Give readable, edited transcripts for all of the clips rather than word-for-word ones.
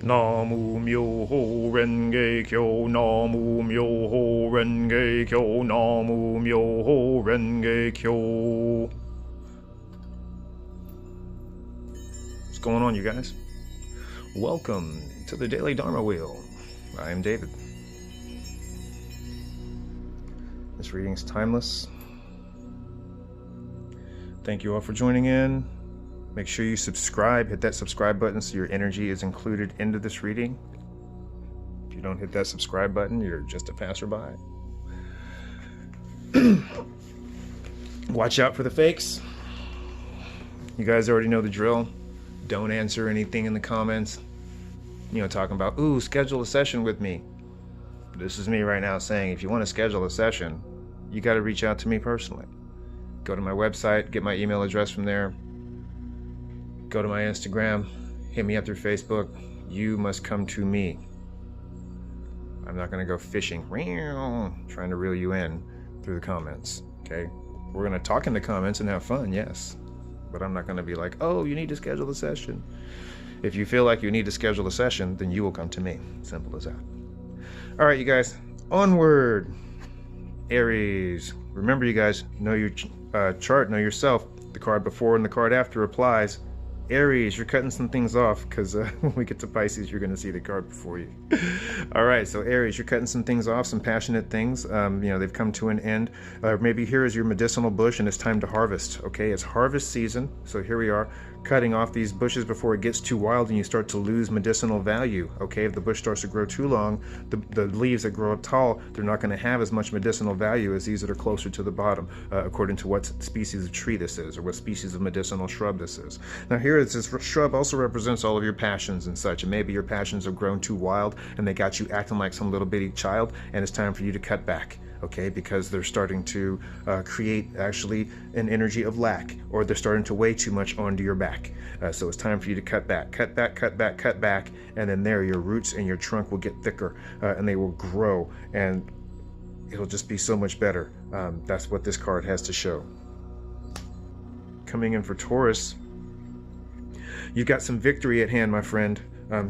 Namu Myoho Renge Kyo, Namu Myoho Renge Kyo, Namu Myoho Renge Kyo. What's going on, you guys? Welcome to the Daily Dharma Wheel. I am David. This reading's timeless. Thank you all for joining in. Make sure you subscribe, hit that subscribe button so your energy is included into this reading. If you don't hit that subscribe button, you're just a passerby. Watch out for the fakes. You guys already know the drill. Don't answer anything in the comments. You know, talking about, ooh, schedule a session with me. This is me right now saying, if you want to schedule a session, you got to reach out to me personally. Go to my website, get my email address from there. Go to my Instagram, hit me up through Facebook. You must come to me. I'm not going to go fishing, trying to reel you in through the comments, okay? We're going to talk in the comments and have fun, yes. But I'm not going to be like, oh, you need to schedule a session. If you feel like you need to schedule a session, then you will come to me. Simple as that. All right, you guys, onward. Aries. Remember, you guys, know your chart, know yourself. The card before and the card after applies. Aries, you're cutting some things off because when we get to Pisces, you're going to see the card before you. All right, so Aries, you're cutting some things off, some passionate things. You know, they've come to an end. Maybe here is your medicinal bush and it's time to harvest. Okay, it's harvest season. So here we are, cutting off these bushes before it gets too wild and you start to lose medicinal value. Okay, if the bush starts to grow too long, the leaves that grow up tall, they're not going to have as much medicinal value as these that are closer to the bottom, according to what species of tree this is or what species of medicinal shrub this is. Now here, this shrub also represents all of your passions and such, and maybe your passions have grown too wild and they got you acting like some little bitty child, and it's time for you to cut back, okay, because they're starting to create actually an energy of lack, or they're starting to weigh too much onto your back. So it's time for you to cut back, cut back, cut back, cut back, and then there your roots and your trunk will get thicker and they will grow, and it'll just be so much better. That's what this card has to show. Coming in for Taurus, you've got some victory at hand, my friend.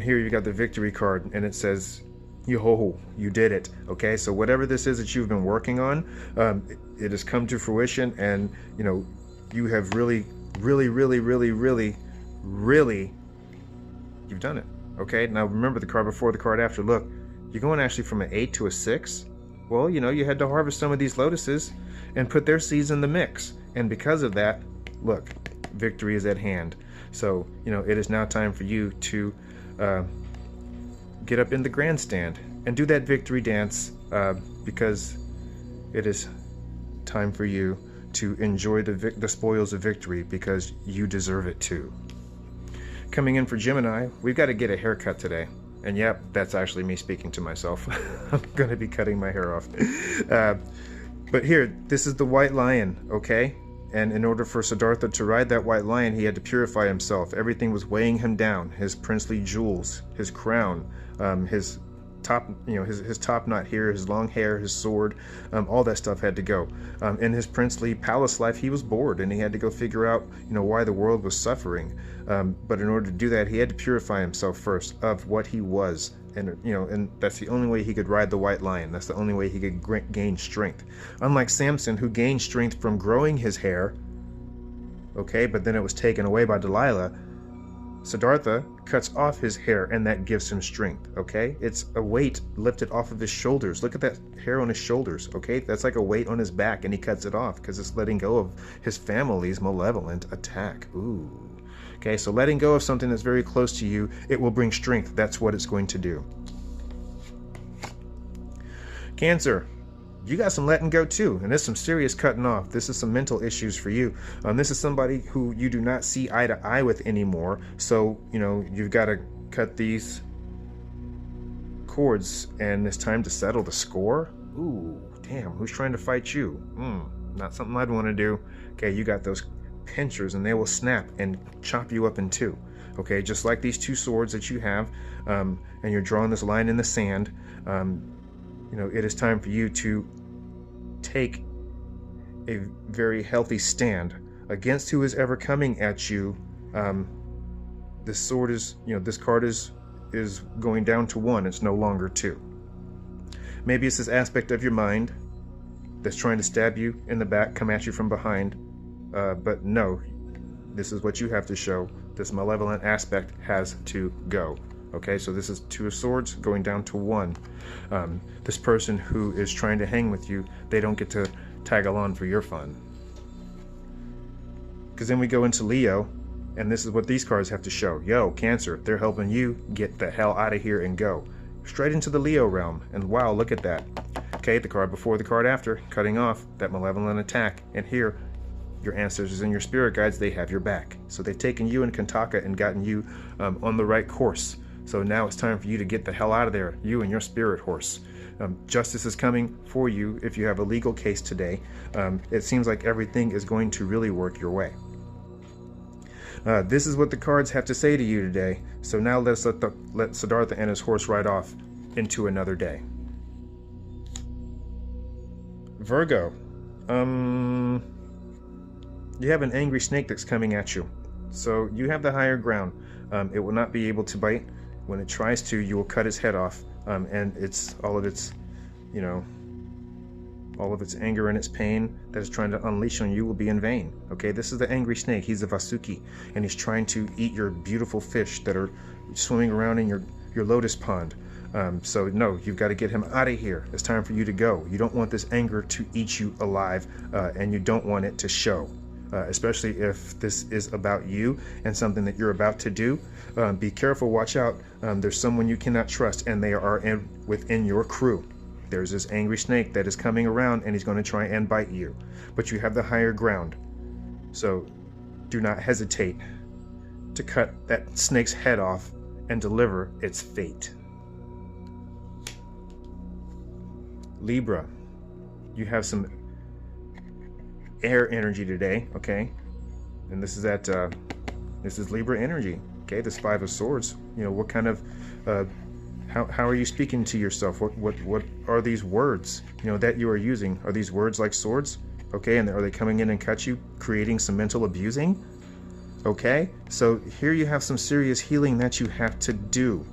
Here you got the victory card, and it says, yo, you did it. Okay, so whatever this is that you've been working on, it has come to fruition, and you know, you have really, you've done it. Okay, now remember the card before, the card after. Look, you're going actually from an 8 to a 6. Well, you know, you had to harvest some of these lotuses and put their seeds in the mix, and because of that, look, victory is at hand. So, you know, it is now time for you to get up in the grandstand and do that victory dance, because it is time for you to enjoy the spoils of victory, because you deserve it too. Coming in for Gemini, we've got to get a haircut today. And yep, that's actually me speaking to myself. I'm going to be cutting my hair off. But here, this is the white lion, okay? And in order for Siddhartha to ride that white lion, he had to purify himself. Everything was weighing him down. His princely jewels, his crown, his top, you know, his top knot here, his long hair, his sword, all that stuff had to go. In his princely palace life, he was bored, and he had to go figure out, you know, why the world was suffering. But in order to do that, he had to purify himself first of what he was. And, you know, and that's the only way he could ride the white lion. That's the only way he could gain strength. Unlike Samson, who gained strength from growing his hair, okay, but then it was taken away by Delilah, Siddhartha cuts off his hair, and that gives him strength, okay? It's a weight lifted off of his shoulders. Look at that hair on his shoulders, okay? That's like a weight on his back, and he cuts it off because it's letting go of his family's malevolent attack. Ooh. Okay, so letting go of something that's very close to you, it will bring strength. That's what it's going to do. Cancer, you got some letting go too, and there's some serious cutting off. This is some mental issues for you. This is somebody who you do not see eye to eye with anymore. So, you know, you've got to cut these cords, and it's time to settle the score. Ooh, damn, who's trying to fight you? Not something I'd want to do. Okay, you got those pinchers, and they will snap and chop you up in two. Okay, just like these two swords that you have, and you're drawing this line in the sand. You know, it is time for you to take a very healthy stand against who is ever coming at you. This sword is, you know, this card is is going down to 1. It's no longer 2. Maybe it's this aspect of your mind that's trying to stab you in the back, come at you from behind. But no, this is what you have to show. This malevolent aspect has to go. Okay, so this is 2 of Swords going down to 1. This person who is trying to hang with you, they don't get to tag along for your fun. Because then we go into Leo, and this is what these cards have to show. Yo, Cancer, they're helping you get the hell out of here and go. Straight into the Leo realm. And wow, look at that. Okay, the card before, the card after, cutting off that malevolent attack. And here, your ancestors and your spirit guides, they have your back. So they've taken you in Kantaka and gotten you on the right course. So now it's time for you to get the hell out of there, you and your spirit horse. Justice is coming for you if you have a legal case today. It seems like everything is going to really work your way. This is what the cards have to say to you today. So now let's let Siddhartha and his horse ride off into another day. Virgo. You have an angry snake that's coming at you. So you have the higher ground. It will not be able to bite. When it tries to, you will cut its head off. And it's all of its, all of its anger and its pain that is trying to unleash on you will be in vain. Okay, this is the angry snake. He's a Vasuki, and he's trying to eat your beautiful fish that are swimming around in your lotus pond. So no, you've got to get him out of here. It's time for you to go. You don't want this anger to eat you alive, and you don't want it to show. Especially if this is about you and something that you're about to do. Be careful, watch out. There's someone you cannot trust, and they are within your crew. There's this angry snake that is coming around, and he's going to try and bite you. But you have the higher ground. So do not hesitate to cut that snake's head off and deliver its fate. Libra, you have some air energy today, okay? And this is Libra energy, okay? This 5 of Swords. What kind of how are you speaking to yourself? What are these words that you are using? Are these words like swords? Okay, and are they coming in and cut you, creating some mental abusing? Okay, so here you have some serious healing that you have to do.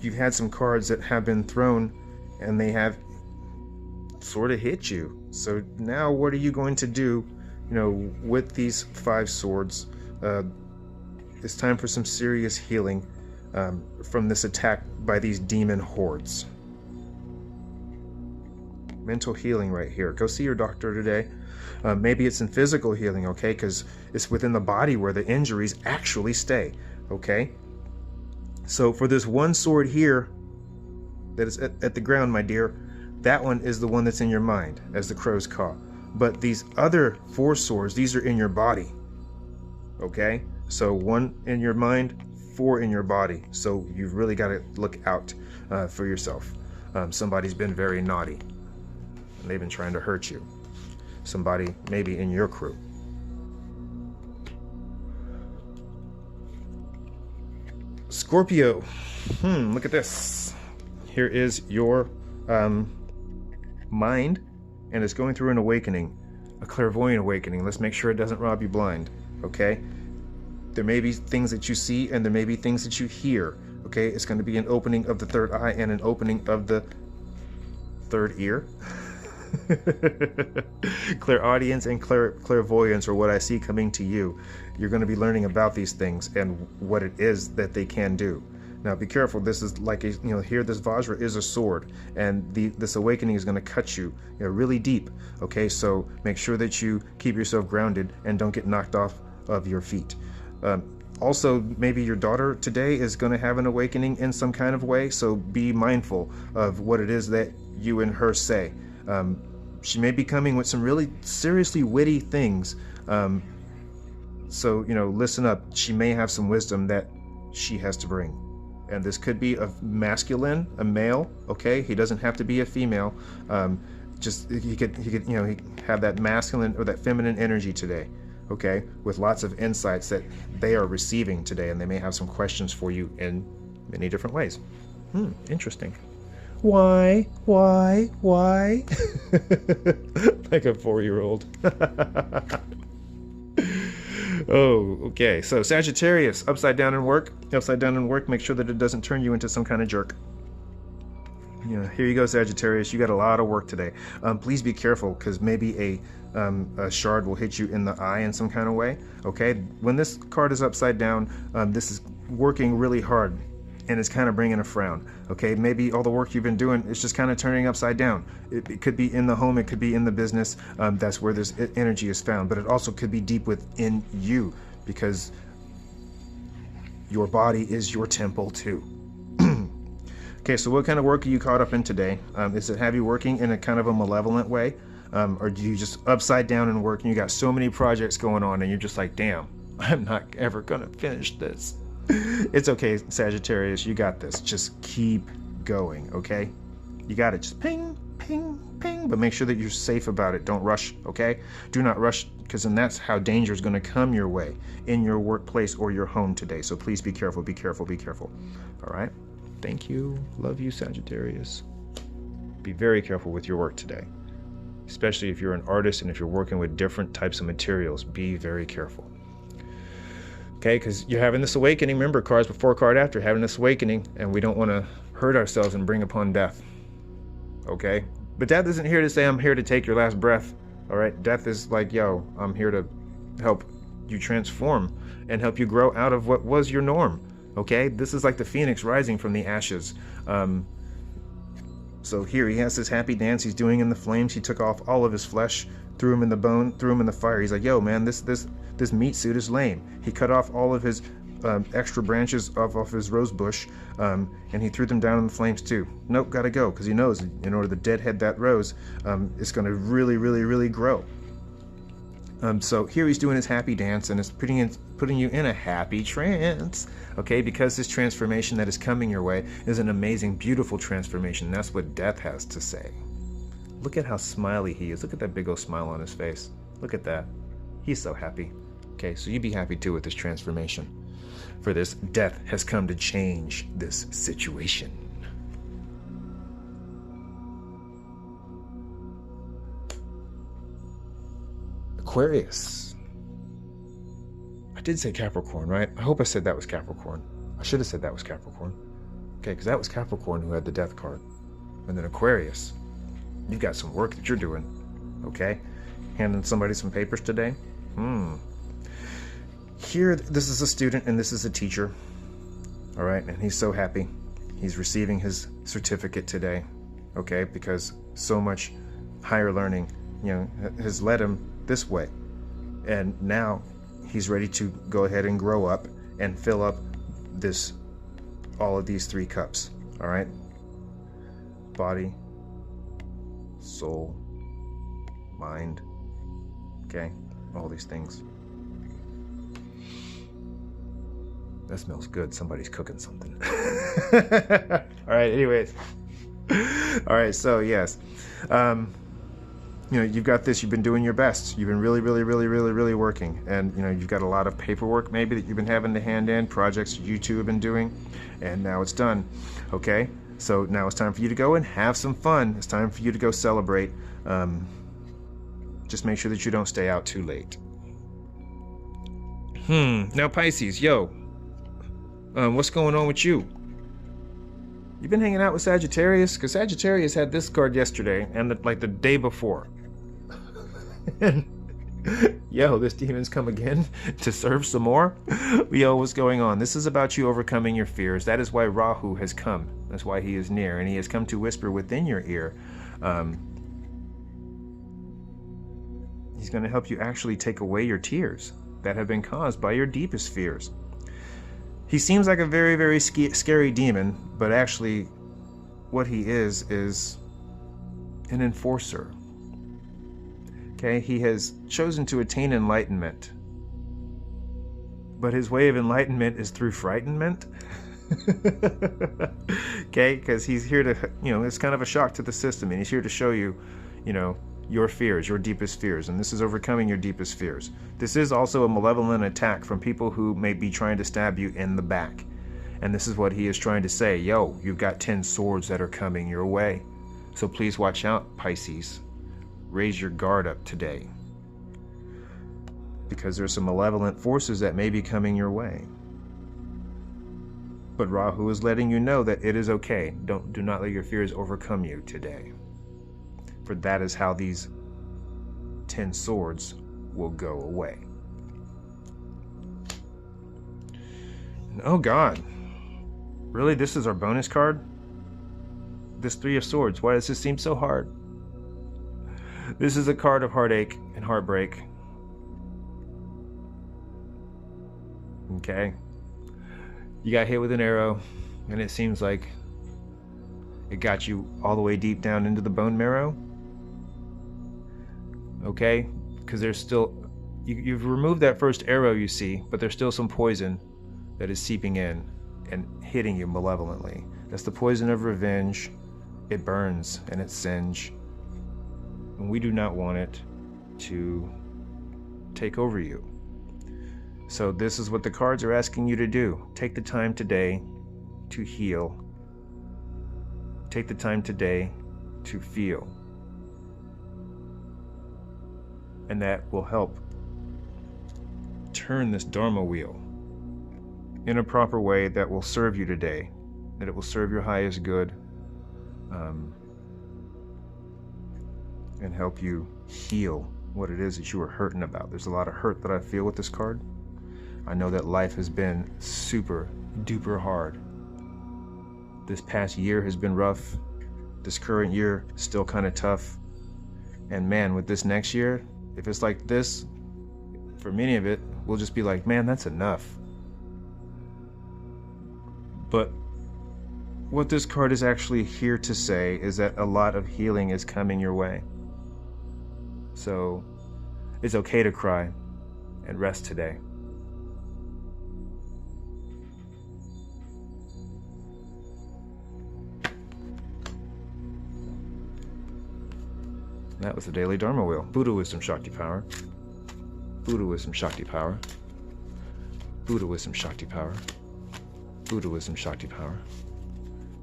You've had some cards that have been thrown, and they have sort of hit you. So now what are you going to do, with these 5 swords? It's time for some serious healing from this attack by these demon hordes. Mental healing right here. Go see your doctor today. Maybe it's in physical healing, okay? Because it's within the body where the injuries actually stay, okay? So for this 1 sword here that is at the ground, my dear, that one is the one that's in your mind, as the crows caw. But these other 4 swords, these are in your body, okay? So 1 in your mind, 4 in your body. So you've really got to look out for yourself. Somebody's been very naughty, and they've been trying to hurt you. Somebody maybe in your crew. Scorpio, look at this. Here is your mind, and it's going through an awakening, a clairvoyant awakening. Let's make sure it doesn't rob you blind, okay? There may be things that you see, and there may be things that you hear, okay? It's going to be an opening of the 3rd eye and an opening of the 3rd ear. Clairaudience and clairvoyance are what I see coming to you. You're going to be learning about these things and what it is that they can do. Now be careful. This is like here this Vajra is a sword, and this awakening is going to cut you, really deep. Okay, so make sure that you keep yourself grounded and don't get knocked off of your feet. Also, maybe your daughter today is going to have an awakening in some kind of way, so be mindful of what it is that you and her say. She may be coming with some really seriously witty things, so listen up. She may have some wisdom that she has to bring, and this could be a masculine, a male. Okay, he doesn't have to be a female. Just he could he have that masculine or that feminine energy today. Okay, with lots of insights that they are receiving today, and they may have some questions for you in many different ways. Interesting. Why? Like a 4-year-old. Oh, okay. So Sagittarius, upside down in work. Upside down in work, make sure that it doesn't turn you into some kind of jerk. Yeah, here you go, Sagittarius. You got a lot of work today. Please be careful, because maybe a shard will hit you in the eye in some kind of way. Okay, when this card is upside down, this is working really hard, and it's kind of bringing a frown. Okay, maybe all the work you've been doing is just kind of turning upside down. It could be in the home, it could be in the business. That's where this energy is found, but it also could be deep within you, because your body is your temple too. Okay, so what kind of work are you caught up in today? Is it have you working in a kind of a malevolent way? Or do you just upside down and work and you got so many projects going on and you're just like, damn, I'm not ever gonna finish this. It's okay, Sagittarius, you got this. Just keep going, okay? You got it. Just ping, ping, ping, but make sure that you're safe about it. Don't rush, okay? Do not rush, because then that's how danger is gonna come your way in your workplace or your home today. So please be careful, be careful, be careful. All right? Thank you. Love you, Sagittarius. Be very careful with your work today, especially if you're an artist and if you're working with different types of materials. Be very careful. Okay, because you're having this awakening. Remember, cards before, card after, having this awakening, and we don't want to hurt ourselves and bring upon death. Okay? But death isn't here to say, I'm here to take your last breath. All right? Death is like, yo, I'm here to help you transform and help you grow out of what was your norm. Okay, this is like the phoenix rising from the ashes. So here he has this happy dance he's doing in the flames. He took off all of his flesh, threw him in the bone, threw him in the fire. He's like, yo, man, this meat suit is lame. He cut off all of his extra branches off his rose bush, and he threw them down in the flames too. Nope, gotta go, because he knows in order to deadhead that rose, it's going to really, really, really grow. So here he's doing his happy dance, and it's putting you in a happy trance, okay? Because this transformation that is coming your way is an amazing, beautiful transformation. That's what death has to say. Look at how smiley he is. Look at that big old smile on his face. Look at that. He's so happy. Okay, so you be happy too with this transformation. For this, death has come to change this situation. Aquarius. I did say Capricorn, right? I hope I said that was Capricorn. I should have said that was Capricorn. Okay, because that was Capricorn who had the death card. And then Aquarius, you've got some work that you're doing. Okay? Handing somebody some papers today. Here, this is a student and this is a teacher. All right, and he's so happy. He's receiving his certificate today. Okay, because so much higher learning, has led him this way, and now he's ready to go ahead and grow up and fill up all of these 3 cups. All right, body, soul, mind. Okay, all these things. That smells good. Somebody's cooking something. All right, anyways. All right, so yes, you've got this. You've been doing your best. You've been really, really, really, really, really working. And, you've got a lot of paperwork maybe that you've been having to hand in, projects you two have been doing, and now it's done. Okay? So now it's time for you to go and have some fun. It's time for you to go celebrate. Just make sure that you don't stay out too late. Now Pisces, yo. What's going on with you? You've been hanging out with Sagittarius? Because Sagittarius had this card yesterday and the day before. Yo, this demon's come again to serve some more? Yo, what's going on? This is about you overcoming your fears. That is why Rahu has come. That's why he is near. And he has come to whisper within your ear. He's going to help you actually take away your tears that have been caused by your deepest fears. He seems like a very, very scary demon, but actually what he is an enforcer. Okay, he has chosen to attain enlightenment, but his way of enlightenment is through frightenment. Okay, because he's here to, it's kind of a shock to the system, and he's here to show you, your fears, your deepest fears, and this is overcoming your deepest fears. This is also a malevolent attack from people who may be trying to stab you in the back. And this is what he is trying to say. Yo, you've got 10 swords that are coming your way. So please watch out, Pisces. Raise your guard up today. because there's some malevolent forces that may be coming your way. But Rahu is letting you know that it is okay. Do not let your fears overcome you today. For that is how these 10 swords will go away. And oh God, really, this is our bonus card? This 3 of Swords, why does this seem so hard? This is a card of heartache and heartbreak. Okay. You got hit with an arrow, and it seems like it got you all the way deep down into the bone marrow. Okay? Because there's still... You've removed that first arrow, you see, but there's still some poison that is seeping in and hitting you malevolently. That's the poison of revenge. It burns and it singes. And we do not want it to take over you. So this is what the cards are asking you to do. Take the time today to heal. Take the time today to feel. And that will help turn this Dharma wheel in a proper way that will serve you today, that it will serve your highest good, and help you heal what it is that you are hurting about. There's a lot of hurt that I feel with this card. I know that life has been super duper hard. This past year has been rough. This current year still kind of tough. And man, with this next year, if it's like this, for many of it, we'll just be like, man, that's enough. But what this card is actually here to say is that a lot of healing is coming your way. So it's okay to cry and rest today. That was the Daily Dharma Wheel. Buddha Wisdom Shakti Power. Buddha Wisdom Shakti Power. Buddha Wisdom Shakti Power. Buddha Wisdom Shakti Power.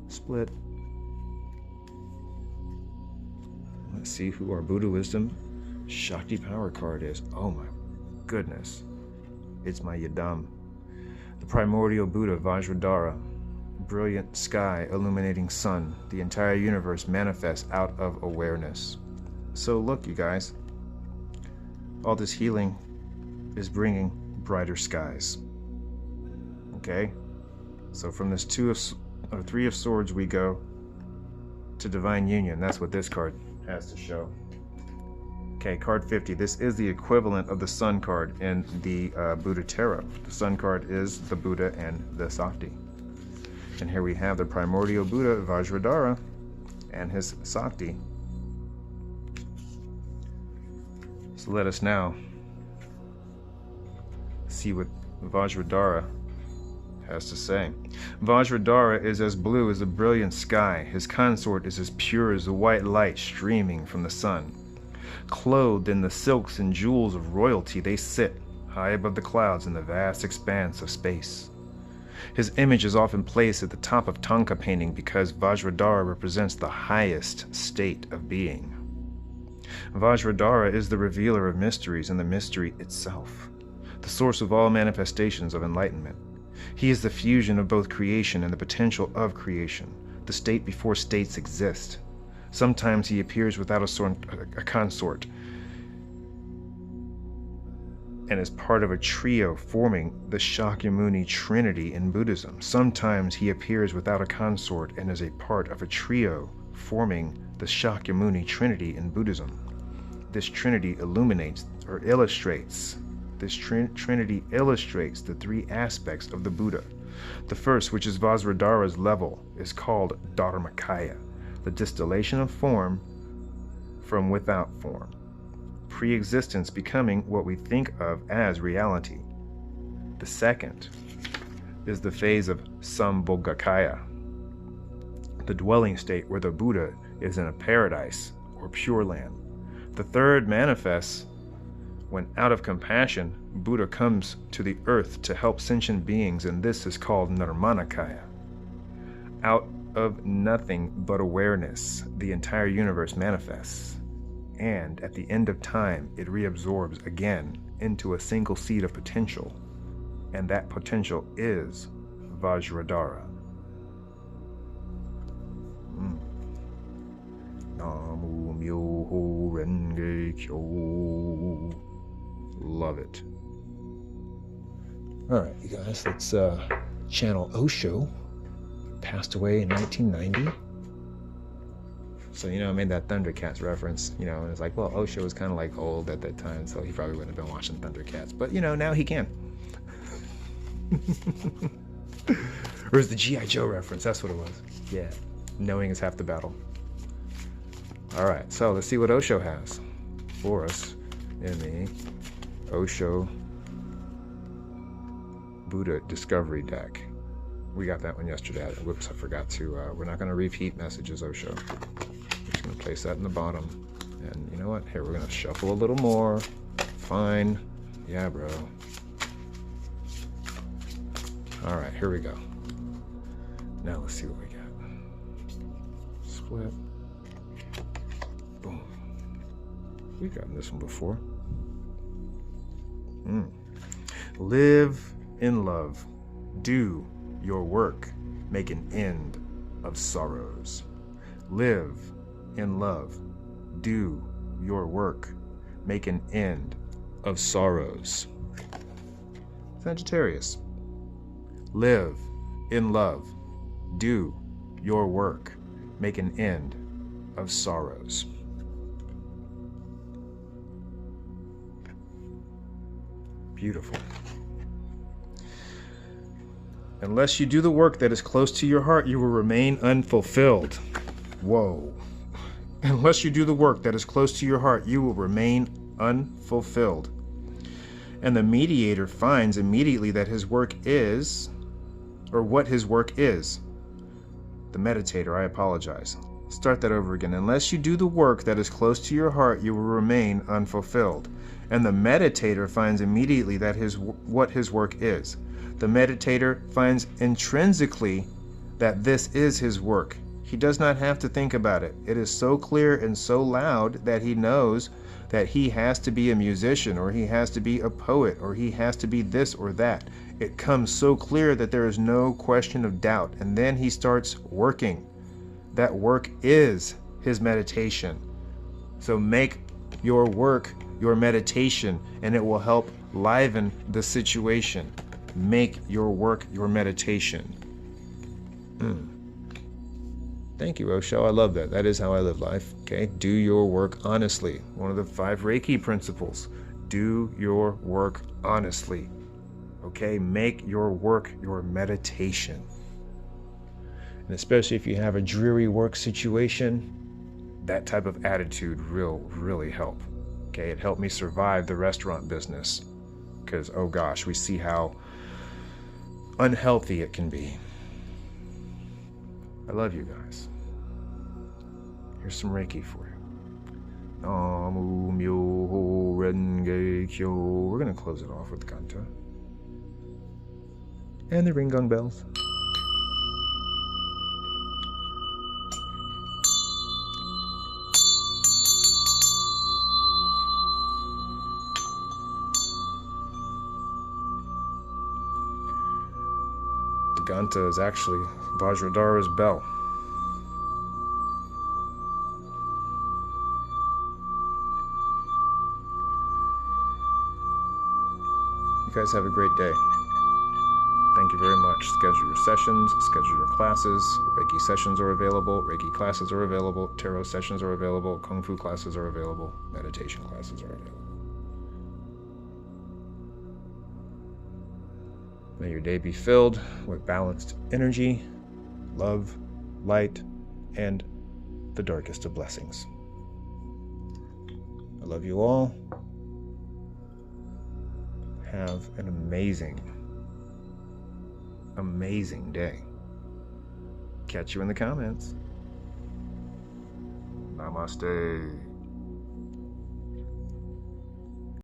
Split. Let's see who our Buddha Wisdom Shakti Power card is. Oh my goodness. It's my Yadam. The primordial Buddha Vajradhara. Brilliant sky illuminating sun. The entire universe manifests out of awareness. So look, you guys. All this healing is bringing brighter skies. Okay? So from this 3 of Swords we go to Divine Union. That's what this card has to show. Okay, card 50. This is the equivalent of the Sun card in the Buddha Tarot. The Sun card is the Buddha and the Shakti. And here we have the primordial Buddha Vajradhara and his Shakti. So let us now see what Vajradhara has to say. Vajradhara is as blue as the brilliant sky. His consort is as pure as the white light streaming from the sun. Clothed in the silks and jewels of royalty, they sit high above the clouds in the vast expanse of space. His image is often placed at the top of Tanka painting because Vajradhara represents the highest state of being. Vajradhara is the revealer of mysteries and the mystery itself, the source of all manifestations of enlightenment. He is the fusion of both creation and the potential of creation, the state before states exist. Sometimes he appears without a consort and is part of a trio forming the Shakyamuni Trinity in Buddhism. Sometimes he appears without a consort and is a part of a trio forming the Shakyamuni Trinity in Buddhism. This trinity illuminates or illustrates. This trinity illustrates the 3 aspects of the Buddha. The first, which is Vajradhara's level, is called Dharmakaya, the distillation of form from without form, pre-existence becoming what we think of as reality. The second is the phase of Sambhogakaya, the dwelling state where the Buddha is in a paradise or pure land. The third manifests when, out of compassion, Buddha comes to the earth to help sentient beings, and this is called Nirmanakaya. Out of nothing but awareness, the entire universe manifests, and at the end of time, it reabsorbs again into a single seed of potential, and that potential is Vajradhara. Namu Myoho Renge Kyo. Love it. All right, you guys, let's channel Osho. Passed away in 1990. So, I made that Thundercats reference, and it's like, well, Osho was kind of like old at that time, so he probably wouldn't have been watching Thundercats. But, now he can. Or is the G.I. Joe reference? That's what it was. Yeah. Knowing is half the battle. All right, so let's see what Osho has for us in the Osho Buddha Discovery deck. We got that one yesterday. Whoops, I forgot to. We're not going to repeat messages, Osho. We're just going to place that in the bottom. And you know what? Here, we're going to shuffle a little more. Fine. Yeah, bro. All right, here we go. Now let's see what we got. Split. Boom. We've gotten this one before. Live in love. Do your work. Make an end of sorrows. Live in love. Do your work. Make an end of sorrows. Sagittarius. Live in love. Do your work. Make an end of sorrows. Beautiful. Unless you do the work that is close to your heart, you will remain unfulfilled. Whoa. Unless you do the work that is close to your heart, you will remain unfulfilled. And the mediator finds immediately that his work is, or what his work is. The meditator, I apologize. Start that over again. Unless you do the work that is close to your heart, you will remain unfulfilled. And the meditator finds immediately that what his work is. The meditator finds intrinsically that this is his work. He does not have to think about it. It is so clear and so loud that he knows that he has to be a musician, or he has to be a poet, or he has to be this or that. It comes so clear that there is no question of doubt. And then he starts working. That work is his meditation. So make your work your meditation, and it will help liven the situation. Make your work your meditation. Thank you, Osho. I love that. That is how I live life. Okay, do your work honestly. One of the 5 Reiki principles. Do your work honestly. Okay, make your work your meditation. And especially if you have a dreary work situation, that type of attitude will really help. Okay, it helped me survive the restaurant business. Because, oh gosh, we see how unhealthy it can be. I love you guys. Here's some Reiki for you. Namu Myoho Renge Kyo. We're going to close it off with Ganta. And the ring gong bells. The Ganta is actually Vajradhara's bell. You guys have a great day. Thank you very much. Schedule your sessions, schedule your classes. Reiki sessions are available, Reiki classes are available, tarot sessions are available, Kung Fu classes are available, meditation classes are available. May your day be filled with balanced energy, love, light, and the darkest of blessings. I love you all. Have an amazing day. Catch you in the comments. Namaste.